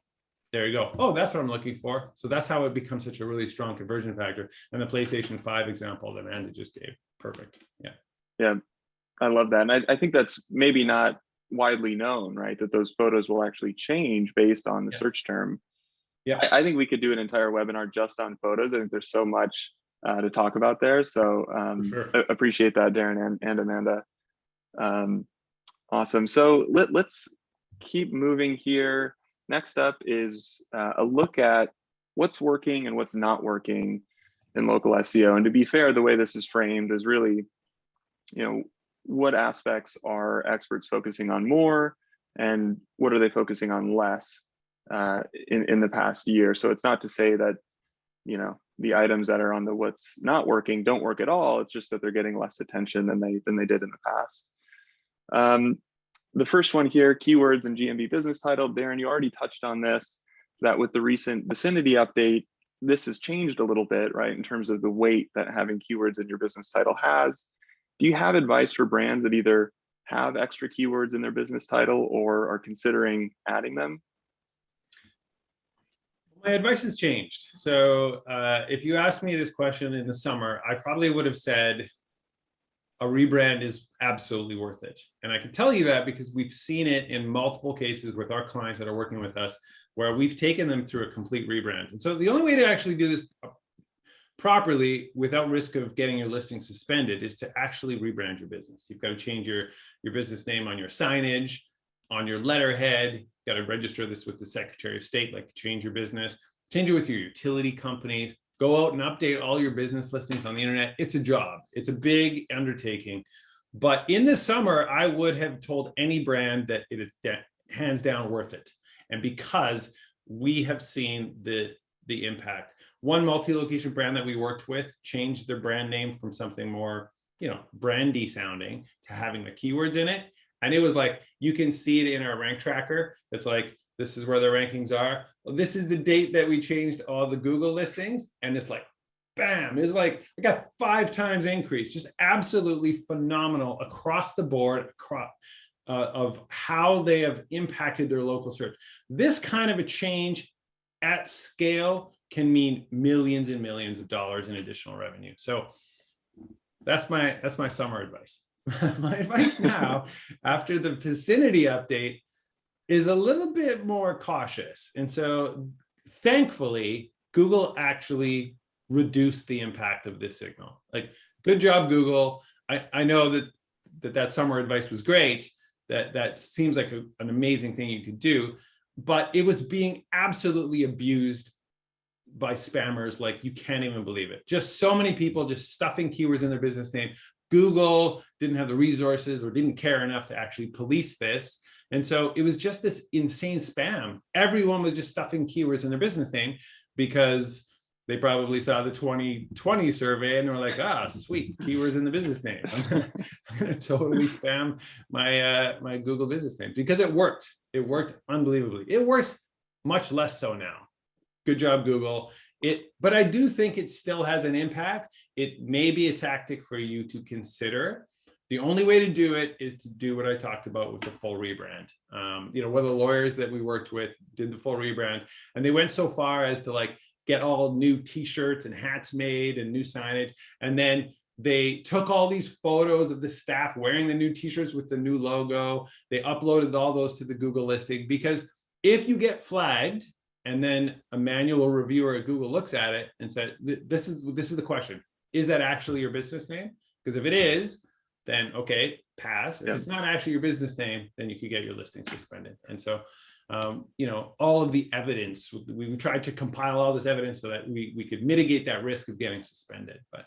Speaker 2: There you go. Oh, that's what I'm looking for. So that's how it becomes such a really strong conversion factor. And the PlayStation 5 example that Amanda just gave. Perfect. Yeah.
Speaker 1: Yeah, I love that. And I think that's maybe not widely known, right? That those photos will actually change based on the search term.
Speaker 2: Yeah.
Speaker 1: I think we could do an entire webinar just on photos. I think there's so much to talk about there. So I appreciate that, Darren and Amanda. Awesome. So let's keep moving here. Next up is a look at what's working and what's not working in local SEO. And to be fair, the way this is framed is really, what aspects are experts focusing on more and what are they focusing on less in the past year. So it's not to say that, the items that are on the what's not working don't work at all. It's just that they're getting less attention than they did in the past. The first one here, keywords and GMB business title. Darren, you already touched on this, that with the recent vicinity update, this has changed a little bit, right, in terms of the weight that having keywords in your business title has. Do you have advice for brands that either have extra keywords in their business title or are considering adding them?
Speaker 2: My advice has changed. So if you asked me this question in the summer, I probably would have said a rebrand is absolutely worth it. And I can tell you that because we've seen it in multiple cases with our clients that are working with us, where we've taken them through a complete rebrand. And so the only way to actually do this properly without risk of getting your listing suspended is to actually rebrand your business. You've got to change your business name on your signage, on your letterhead. You've got to register this with the Secretary of State, like change your business, change it with your utility companies, go out and update all your business listings on the internet. It's a job. It's a big undertaking. But in the summer, I would have told any brand that it is hands down worth it. And because we have seen the impact. One multi-location brand that we worked with changed their brand name from something more, brandy sounding to having the keywords in it. And it was like, you can see it in our rank tracker. It's like, this is where the rankings are. Well, this is the date that we changed all the Google listings. And it's like bam, is like, I got 5 times increase, just absolutely phenomenal across the board, of how they have impacted their local search. This kind of a change at scale can mean millions and millions of dollars in additional revenue. So that's my summer advice. My advice now, after the vicinity update, is a little bit more cautious. And so thankfully, Google actually reduced the impact of this signal. Like, good job, Google. I know that summer advice was great. That seems like an amazing thing you could do, but it was being absolutely abused by spammers like you can't even believe it. Just so many people just stuffing keywords in their business name. Google didn't have the resources or didn't care enough to actually police this. And so it was just this insane spam. Everyone was just stuffing keywords in their business name because they probably saw the 2020 survey and they were like, ah, sweet, keywords in the business name. I'm gonna totally spam my Google business name, because it worked. It worked unbelievably. It works much less so now. Good job, Google. But I do think it still has an impact. It may be a tactic for you to consider. The only way to do it is to do what I talked about with the full rebrand. One of the lawyers that we worked with did the full rebrand, and they went so far as to like get all new t-shirts and hats made and new signage. And then they took all these photos of the staff wearing the new t-shirts with the new logo. They uploaded all those to the Google listing, because if you get flagged and then a manual reviewer at Google looks at it and said, this is the question, is that actually your business name? Because if it is, then okay, pass. If it's not actually your business name, then you could get your listing suspended. And so all of the evidence, we tried to compile all this evidence so that we could mitigate that risk of getting suspended. But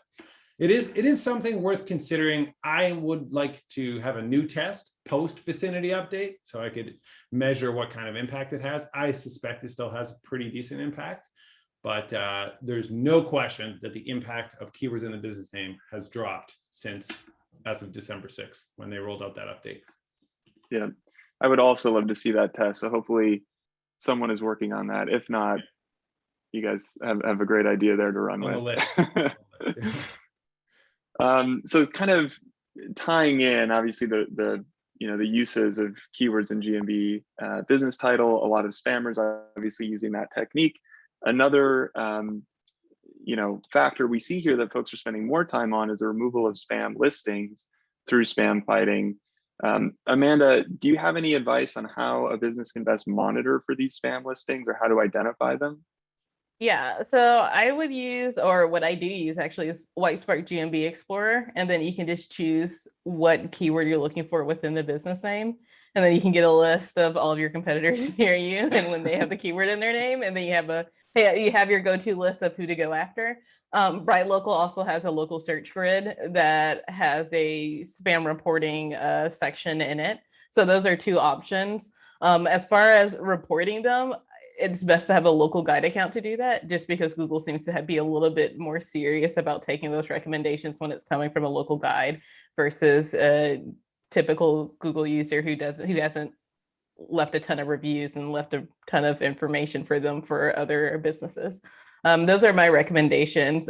Speaker 2: it is something worth considering. I would like to have a new test post vicinity update so I could measure what kind of impact it has. I suspect it still has a pretty decent impact, but there's no question that the impact of keywords in the business name has dropped as of December 6th, when they rolled out that update.
Speaker 1: Yeah, I would also love to see that test. So hopefully someone is working on that. If not, you guys have a great idea there to run
Speaker 2: On
Speaker 1: with.
Speaker 2: the list.
Speaker 1: So kind of tying in, obviously the uses of keywords in GMB, business title, a lot of spammers obviously using that technique. Another factor we see here that folks are spending more time on is the removal of spam listings through spam fighting. Amanda, do you have any advice on how a business can best monitor for these spam listings, or how to identify them?
Speaker 4: Yeah, so I would use, or what I do use actually, is Whitespark GMB Explorer, and then you can just choose what keyword you're looking for within the business name, and then you can get a list of all of your competitors near you and when they have the keyword in their name, and then you have your go-to list of who to go after. Bright Local also has a local search grid that has a spam reporting section in it. So those are 2 options. As far as reporting them, it's best to have a local guide account to do that, just because Google seems to be a little bit more serious about taking those recommendations when it's coming from a local guide versus a typical Google user who hasn't left a ton of reviews and left a ton of information for them for other businesses. Those are my recommendations.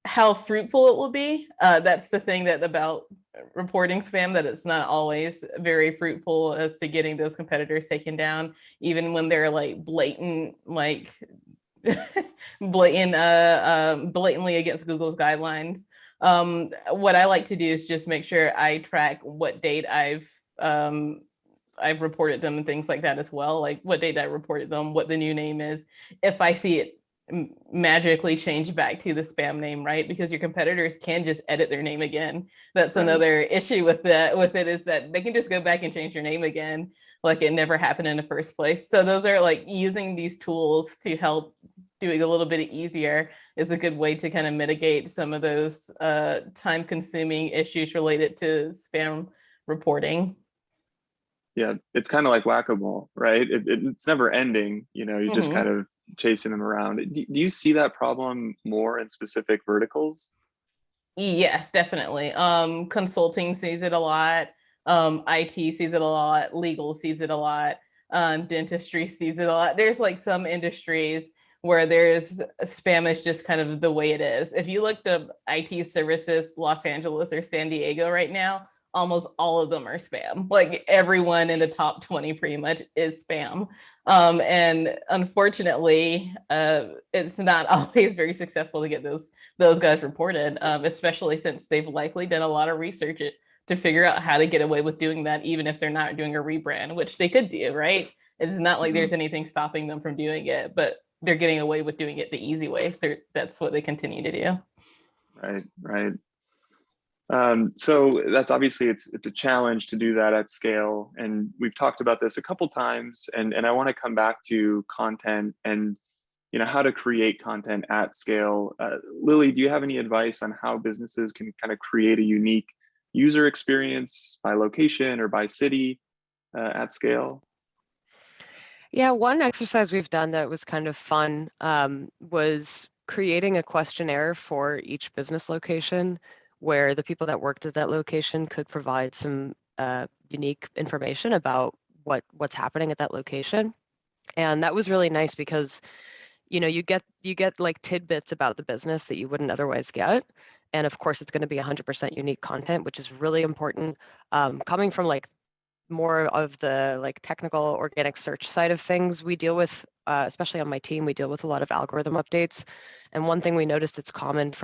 Speaker 4: How fruitful it will be, that's the thing that about reporting spam, that it's not always very fruitful as to getting those competitors taken down, even when they're like blatantly against Google's guidelines. What I like to do is just make sure I track what date I've reported them and things like that as well, like what date I reported them, what the new name is, if I see it magically change back to the spam name, right? Because your competitors can just edit their name again. That's another issue with it, is that they can just go back and change your name again, like it never happened in the first place. So those are like, using these tools to help doing a little bit easier is a good way to kind of mitigate some of those time-consuming issues related to spam reporting.
Speaker 1: Yeah, it's kind of like whack-a-mole, right? It's never ending. You're just kind of chasing them around. Do you see that problem more in specific verticals?
Speaker 4: Yes, definitely. Consulting sees it a lot. IT sees it a lot. Legal sees it a lot. Dentistry sees it a lot. There's like some industries where there's spam is just kind of the way it is. If you looked up IT services, Los Angeles or San Diego right now, almost all of them are spam. Like everyone in the top 20 pretty much is spam. And unfortunately, it's not always very successful to get those guys reported, especially since they've likely done a lot of research to figure out how to get away with doing that, even if they're not doing a rebrand, which they could do, right? It's not like there's anything stopping them from doing it, but they're getting away with doing it the easy way. So that's what they continue to do.
Speaker 1: Right, right. So that's obviously it's a challenge to do that at scale, and we've talked about this a couple times, and I want to come back to content and how to create content at scale. Lily, do you have any advice on how businesses can kind of create a unique user experience by location or by city at scale?
Speaker 3: Yeah, one exercise we've done that was kind of fun was creating a questionnaire for each business location where the people that worked at that location could provide some unique information about what's happening at that location. And that was really nice because you get like tidbits about the business that you wouldn't otherwise get. And of course, it's going to be 100% unique content, which is really important. Coming from like more of the like technical organic search side of things, we deal with, especially on my team, we deal with a lot of algorithm updates. And one thing we noticed that's common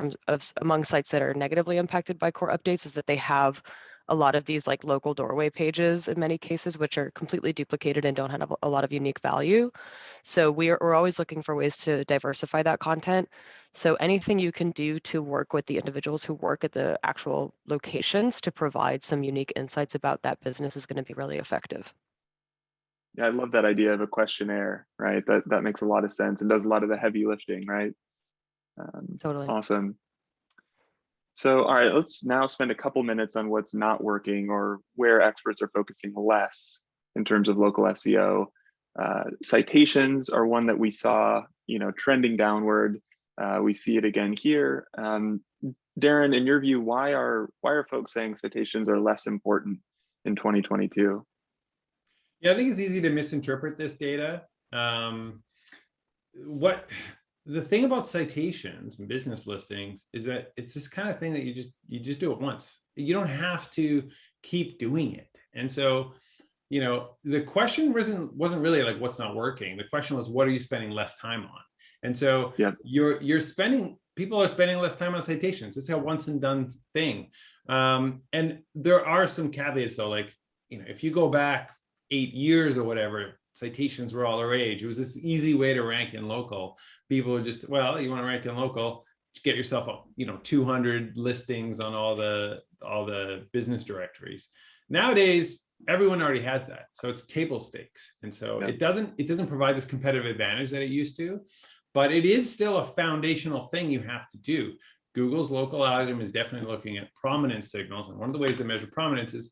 Speaker 3: among sites that are negatively impacted by core updates is that they have a lot of these like local doorway pages in many cases, which are completely duplicated and don't have a lot of unique value. So we're always looking for ways to diversify that content. So anything you can do to work with the individuals who work at the actual locations to provide some unique insights about that business is going to be really effective.
Speaker 1: Yeah, I love that idea of a questionnaire, right? That makes a lot of sense and does a lot of the heavy lifting, right?
Speaker 3: Totally.
Speaker 1: Awesome. So, all right, let's now spend a couple minutes on what's not working or where experts are focusing less in terms of local SEO. Citations are one that we saw, trending downward. We see it again here. Darren, in your view, why are folks saying citations are less important in 2022?
Speaker 2: Yeah, I think it's easy to misinterpret this data. The thing about citations and business listings is that it's this kind of thing that you just do it once. You don't have to keep doing it. And so, the question wasn't really like what's not working. The question was, what are you spending less time on? And so people are spending less time on citations. It's a once and done thing. And there are some caveats though, like, if you go back 8 years or whatever, citations were all the rage. It was this easy way to rank in local. People would just, well, you want to rank in local, get yourself 200 listings on all the business directories. Nowadays, everyone already has that. So it's table stakes. And so it doesn't provide this competitive advantage that it used to, but it is still a foundational thing you have to do. Google's local algorithm is definitely looking at prominence signals. And one of the ways they measure prominence is,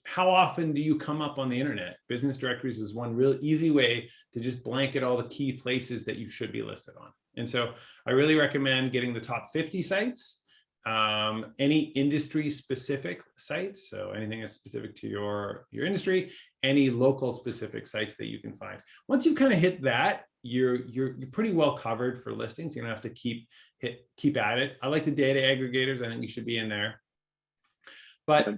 Speaker 2: how often do you come up on the internet? Business directories is one real easy way to just blanket all the key places that you should be listed on. And so I really recommend getting the top 50 sites, any industry specific sites. So anything that's specific to your industry, any local specific sites that you can find. Once you've kind of hit that, you're pretty well covered for listings. You don't have to keep at it. I like the data aggregators. I think you should be in there. But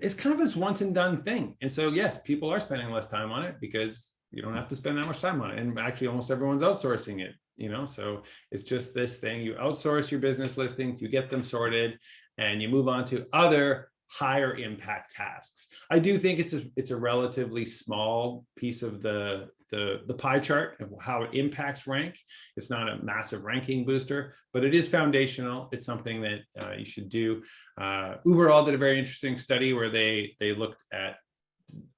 Speaker 2: it's kind of this once and done thing. And so, yes, people are spending less time on it because you don't have to spend that much time on it. And actually almost everyone's outsourcing it, so it's just this thing. You outsource your business listings, you get them sorted, and you move on to other higher impact tasks. I do think it's a relatively small piece of the pie chart of how it impacts rank. It's not a massive ranking booster, but it is foundational. It's something that you should do. Uberall did a very interesting study where they looked at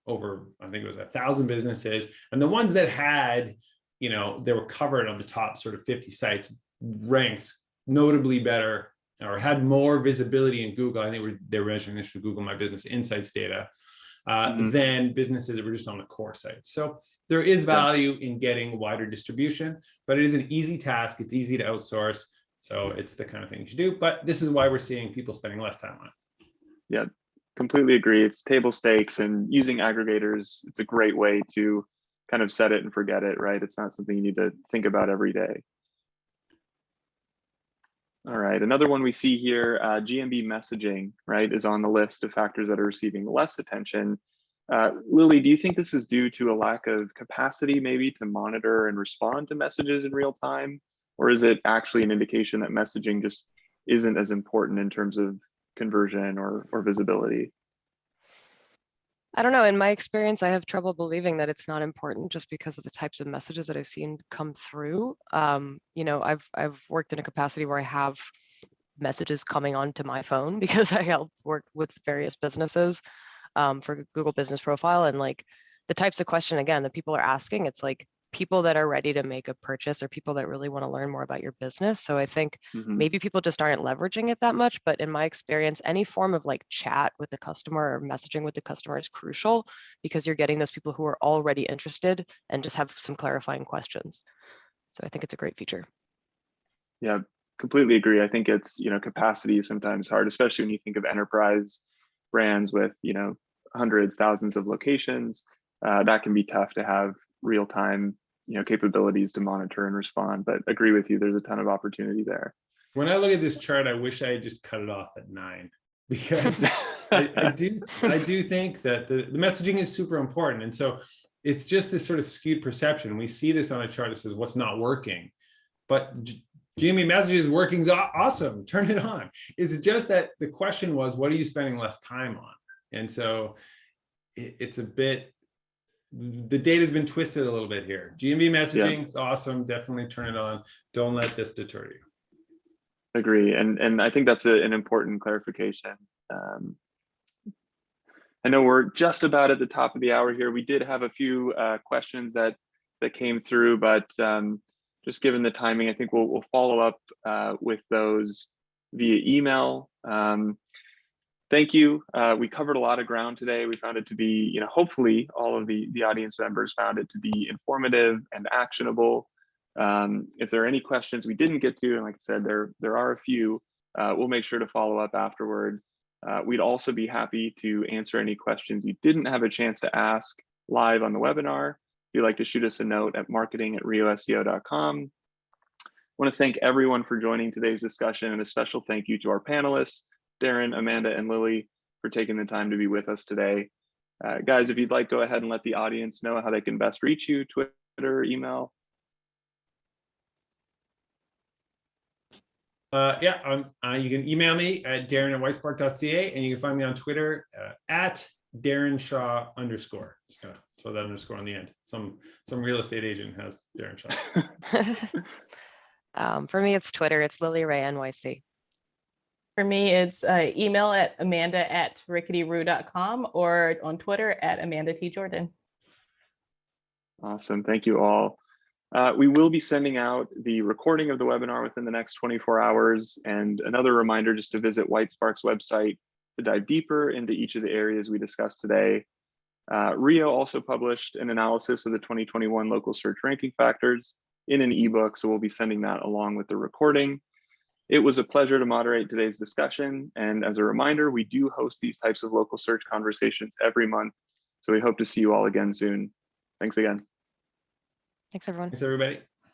Speaker 2: over, I think it was 1,000 businesses, and the ones that had, they were covered on the top sort of 50 sites, ranked notably better or had more visibility in Google. I think they were measuring this with Google My Business Insights data than businesses that were just on the core site. So there is value in getting wider distribution, but it is an easy task. It's easy to outsource. So it's the kind of thing you should do. But this is why we're seeing people spending less time on it.
Speaker 1: Yeah, completely agree. It's table stakes, and using aggregators, it's a great way to kind of set it and forget it, right? It's not something you need to think about every day. All right, another one we see here, GMB messaging, right, is on the list of factors that are receiving less attention. Lily, do you think this is due to a lack of capacity maybe to monitor and respond to messages in real time? Or is it actually an indication that messaging just isn't as important in terms of conversion or visibility?
Speaker 3: I don't know. In my experience, I have trouble believing that it's not important just because of the types of messages that I've seen come through. You know, I've worked in a capacity where I have messages coming onto my phone because I help work with various businesses for Google Business Profile, and like the types of question again that people are asking, it's like people that are ready to make a purchase or people that really want to learn more about your business. So I think maybe people just aren't leveraging it that much, but in my experience, any form of like chat with the customer or messaging with the customer is crucial because you're getting those people who are already interested and just have some clarifying questions. So I think it's a great feature.
Speaker 1: Yeah, completely agree. I think it's, you know, capacity is sometimes hard, especially when you think of enterprise brands with, you know, hundreds, thousands of locations. That can be tough to have real-time, you know, capabilities to monitor and respond, but agree with you, there's a ton of opportunity there.
Speaker 2: When I look at this chart, I wish I had just cut it off at 9, because I do think that the messaging is super important. And so it's just this sort of skewed perception. We see this on a chart that says what's not working, but GMB messages working is awesome, turn it on. It's just that the question was, what are you spending less time on? And so it's a bit, the data's been twisted a little bit here. GMB messaging is awesome, definitely turn it on. Don't let this deter you.
Speaker 1: Agree, and I think that's an important clarification. I know we're just about at the top of the hour here. We did have a few questions that came through, but just given the timing, I think we'll follow up with those via email. Thank you. We covered a lot of ground today. We found it to be, you know, hopefully all of the audience members found it to be informative and actionable. If there are any questions we didn't get to, and like I said, there are a few, we'll make sure to follow up afterward. We'd also be happy to answer any questions you didn't have a chance to ask live on the webinar. If you'd like to shoot us a note at marketing@rioseo.com. I want to thank everyone for joining today's discussion, and a special thank you to our panelists, Darren, Amanda, and Lily, for taking the time to be with us today. Guys, if you'd like, go ahead and let the audience know how they can best reach you, Twitter, email.
Speaker 2: You can email me at darren@whitespark.ca, and you can find me on Twitter at Darren Shaw _. Just gonna throw that underscore on the end. Some real estate agent has Darren Shaw.
Speaker 3: For me, it's Twitter. It's Lily Ray NYC.
Speaker 4: For me, it's email at amanda@ricketyroo.com or on Twitter at Amanda T. Jordan.
Speaker 1: Awesome. Thank you all. We will be sending out the recording of the webinar within the next 24 hours. And another reminder just to visit Whitespark's website to dive deeper into each of the areas we discussed today. Rio also published an analysis of the 2021 local search ranking factors in an ebook, so we'll be sending that along with the recording. It was a pleasure to moderate today's discussion. And as a reminder, we do host these types of local search conversations every month. So we hope to see you all again soon. Thanks again.
Speaker 3: Thanks, everyone.
Speaker 2: Thanks, everybody.